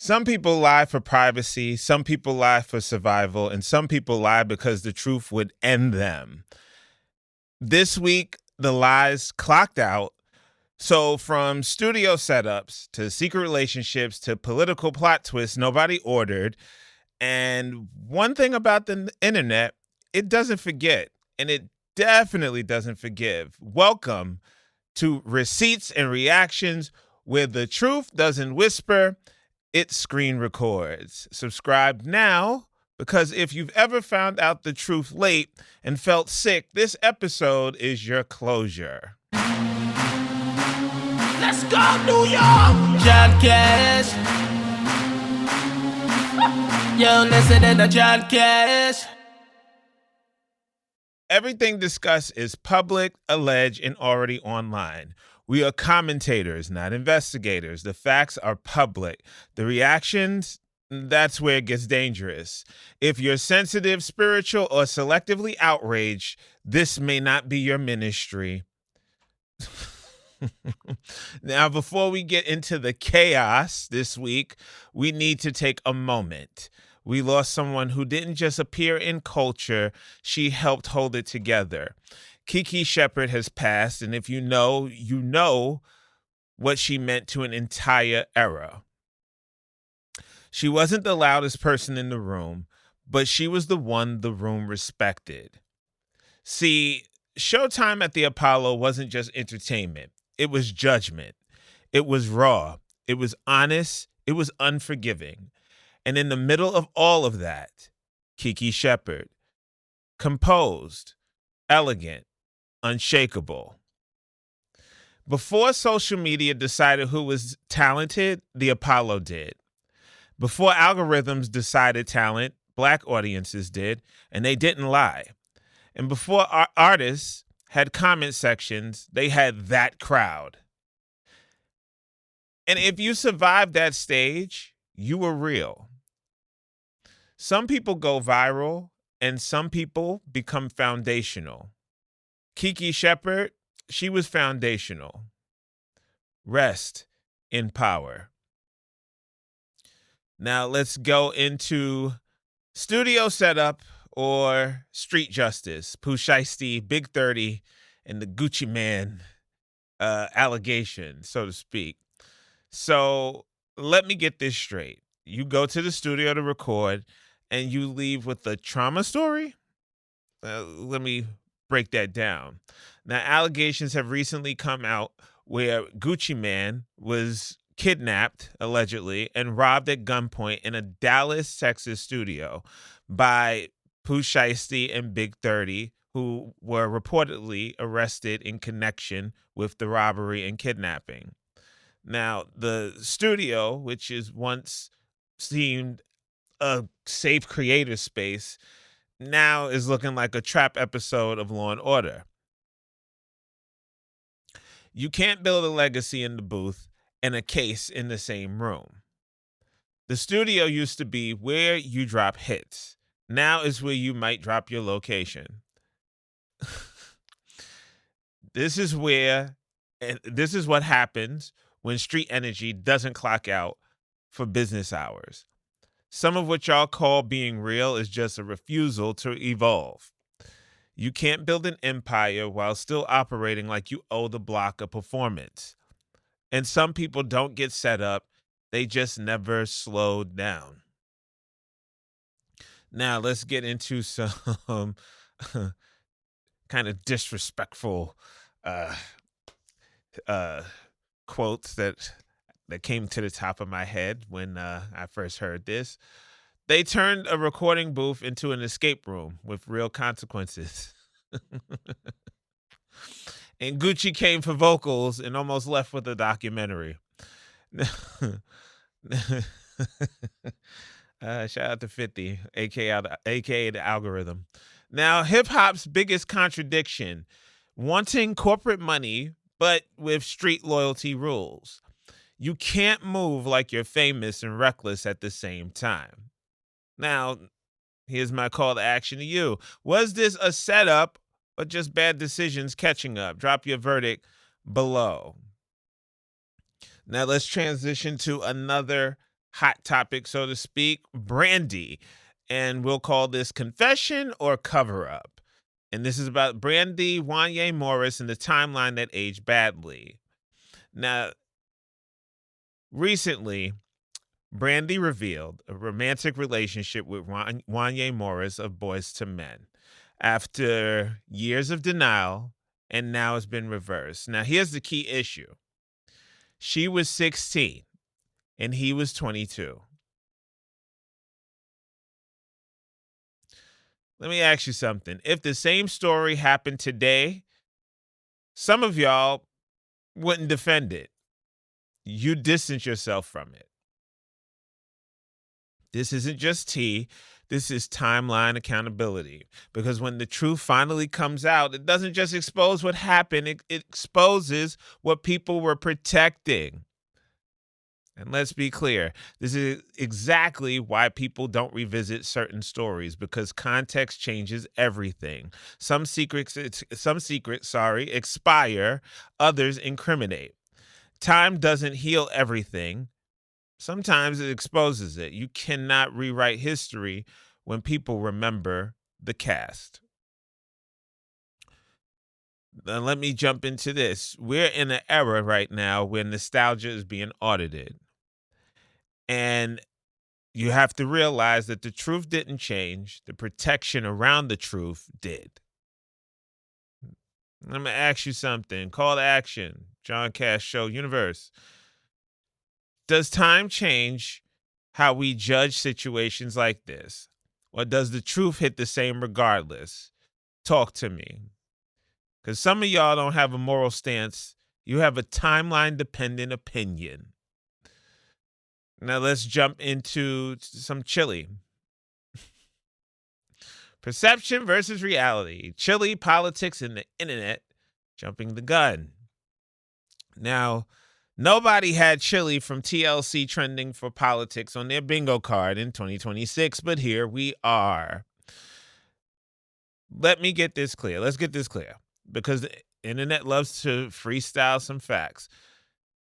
Some people lie for privacy, some people lie for survival, and some people lie because the truth would end them. This week, the lies clocked out. So, from studio setups to secret relationships to political plot twists nobody ordered. And one thing about the internet, it doesn't forget, and it definitely doesn't forgive. Welcome to Receipts and Reactions, where the truth doesn't whisper, it screen records. Subscribe now, because if you've ever found out the truth late and felt sick, this episode is your closure. Let's go, New York! John Cash. Yo, listen to John Cash. Everything discussed is public, alleged, and already online. We are commentators, not investigators. The facts are public. The reactions, that's where it gets dangerous. If you're sensitive, spiritual, or selectively outraged, this may not be your ministry. Now, before we get into the chaos this week, we need to take a moment. We lost someone who didn't just appear in culture, she helped hold it together. Kiki Shepard has passed, and if you know what she meant to an entire era. She wasn't the loudest person in the room, but she was the one the room respected. See, Showtime at the Apollo wasn't just entertainment. It was judgment. It was raw. It was honest. It was unforgiving. And in the middle of all of that, Kiki Shepard, composed, elegant, unshakable. Before social media decided who was talented, the Apollo did. Before algorithms decided talent, Black audiences did, and they didn't lie. And before artists had comment sections, they had that crowd. And if you survived that stage, you were real. Some people go viral, and some people become foundational. Kiki Shepard, she was foundational. Rest in power. Now let's go into studio setup or street justice. Pooh Shiesty, Big 30, and the Gucci Man allegation, so to speak. So let me get this straight. You go to the studio to record and you leave with a trauma story? Let me break that down. Now, allegations have recently come out where Gucci Man was kidnapped, allegedly, and robbed at gunpoint in a Dallas, Texas studio by Pooh Shiesty and Big 30, who were reportedly arrested in connection with the robbery and kidnapping. Now, the studio, which is once seemed a safe creator space, now is looking like a trap episode of Law and Order. You can't build a legacy in the booth and a case in the same room. The studio used to be where you drop hits. Now is where you might drop your location. This is what happens when street energy doesn't clock out for business hours. Some of what y'all call being real is just a refusal to evolve. You can't build an empire while still operating like you owe the block a performance. And some people don't get set up, they just never slowed down. Now let's get into some kind of disrespectful quotes that came to the top of my head when I first heard this. They turned a recording booth into an escape room with real consequences. And Gucci came for vocals and almost left with a documentary. Shout out to 50, aka the algorithm. Now, hip hop's biggest contradiction: wanting corporate money, but with street loyalty rules. You can't move like you're famous and reckless at the same time. Now, here's my call to action to you. Was this a setup or just bad decisions catching up? Drop your verdict below. Now let's transition to another hot topic, so to speak, Brandy. And we'll call this confession or cover up. And this is about Brandy Wanye Morris and the timeline that aged badly. Now, recently, Brandy revealed a romantic relationship with Wanye Morris of Boys to Men after years of denial, and now it's been reversed. Now, here's the key issue. She was 16 and he was 22. Let me ask you something. If the same story happened today, some of y'all wouldn't defend it. You distance yourself from it. This isn't just tea. This is timeline accountability. Because when the truth finally comes out, it doesn't just expose what happened, it exposes what people were protecting. And let's be clear, this is exactly why people don't revisit certain stories, because context changes everything. Some secrets expire, others incriminate. Time doesn't heal everything. Sometimes it exposes it. You cannot rewrite history when people remember the cast. Now, let me jump into this. We're in an era right now where nostalgia is being audited. And you have to realize that the truth didn't change. The protection around the truth did. I'm going to ask you something. Call to action. John Cash Show Universe. Does time change how we judge situations like this? Or does the truth hit the same regardless? Talk to me. Because some of y'all don't have a moral stance. You have a timeline-dependent opinion. Now let's jump into some chili. Perception versus reality. Chili, politics, and the internet jumping the gun. Now, nobody had chili from TLC trending for politics on their bingo card in 2026, but here we are. Let me get this clear. Let's get this clear. Because the internet loves to freestyle some facts.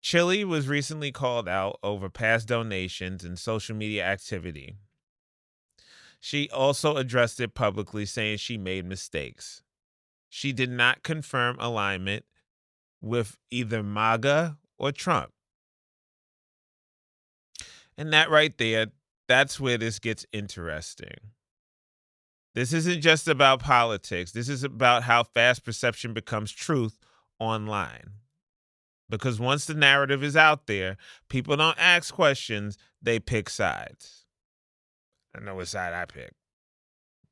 Chili was recently called out over past donations and social media activity. She also addressed it publicly, saying she made mistakes. She did not confirm alignment with either MAGA or Trump. And that right there, that's where this gets interesting. This isn't just about politics. This is about how fast perception becomes truth online. Because once the narrative is out there, people don't ask questions, they pick sides. I know what side I pick.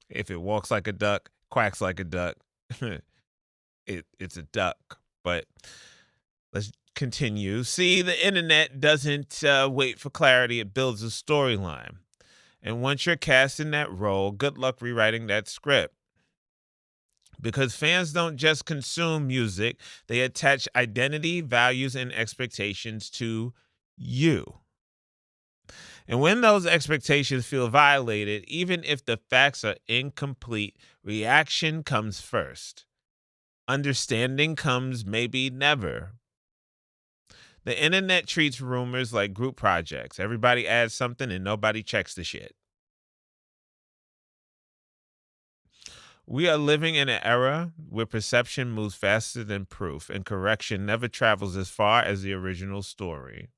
If it walks like a duck, quacks like a duck, it's a duck. But let's continue. See, the internet doesn't wait for clarity. It builds a storyline. And once you're cast in that role, good luck rewriting that script. Because fans don't just consume music, they attach identity, values, and expectations to you. And when those expectations feel violated, even if the facts are incomplete, reaction comes first. Understanding comes maybe never. The internet treats rumors like group projects. Everybody adds something and nobody checks the shit. We are living in an era where perception moves faster than proof, and correction never travels as far as the original story.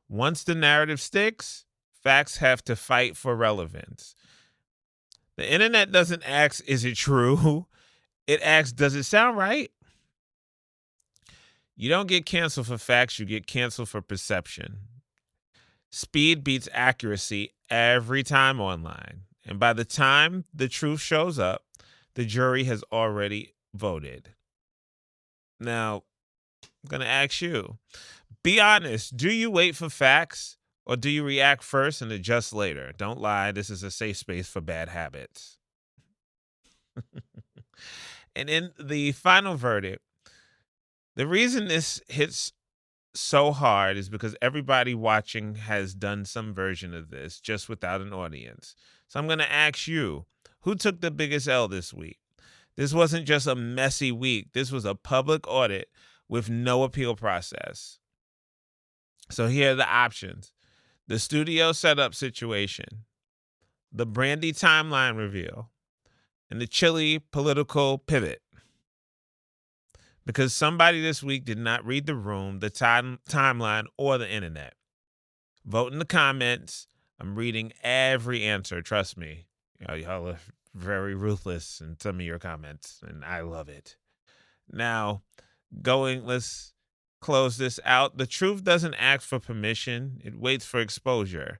Once the narrative sticks, facts have to fight for relevance. The internet doesn't ask, is it true? It asks, does it sound right? You don't get canceled for facts, you get canceled for perception. Speed beats accuracy every time online. And by the time the truth shows up, the jury has already voted. Now, I'm going to ask you, be honest, do you wait for facts or do you react first and adjust later? Don't lie, this is a safe space for bad habits. And in the final verdict, the reason this hits so hard is because everybody watching has done some version of this just without an audience. So I'm going to ask you, who took the biggest L this week? This wasn't just a messy week. This was a public audit with no appeal process. So here are the options. the studio setup situation, the Brandy timeline reveal, and the chilly political pivot. Because somebody this week did not read the room, the timeline, or the internet. Vote in the comments. I'm reading every answer. Trust me. Y'all are very ruthless in some of your comments, and I love it. Now, let's close this out. The truth doesn't ask for permission. It waits for exposure.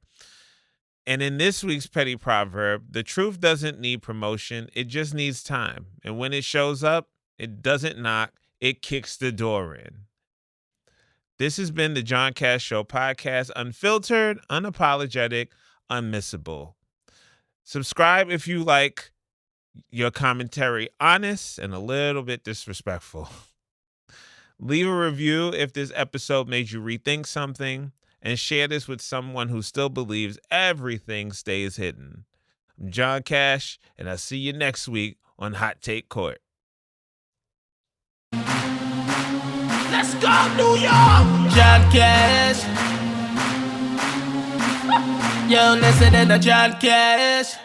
And in this week's petty proverb, the truth doesn't need promotion. It just needs time. And when it shows up, it doesn't knock. It kicks the door in. This has been the John Cash Show podcast, unfiltered, unapologetic, unmissable. Subscribe if you like your commentary honest and a little bit disrespectful. Leave a review if this episode made you rethink something, and share this with someone who still believes everything stays hidden. I'm John Cash, and I'll see you next week on Hot Take Court. Let's go, New York! John Cash. Yo, listening to John Cash.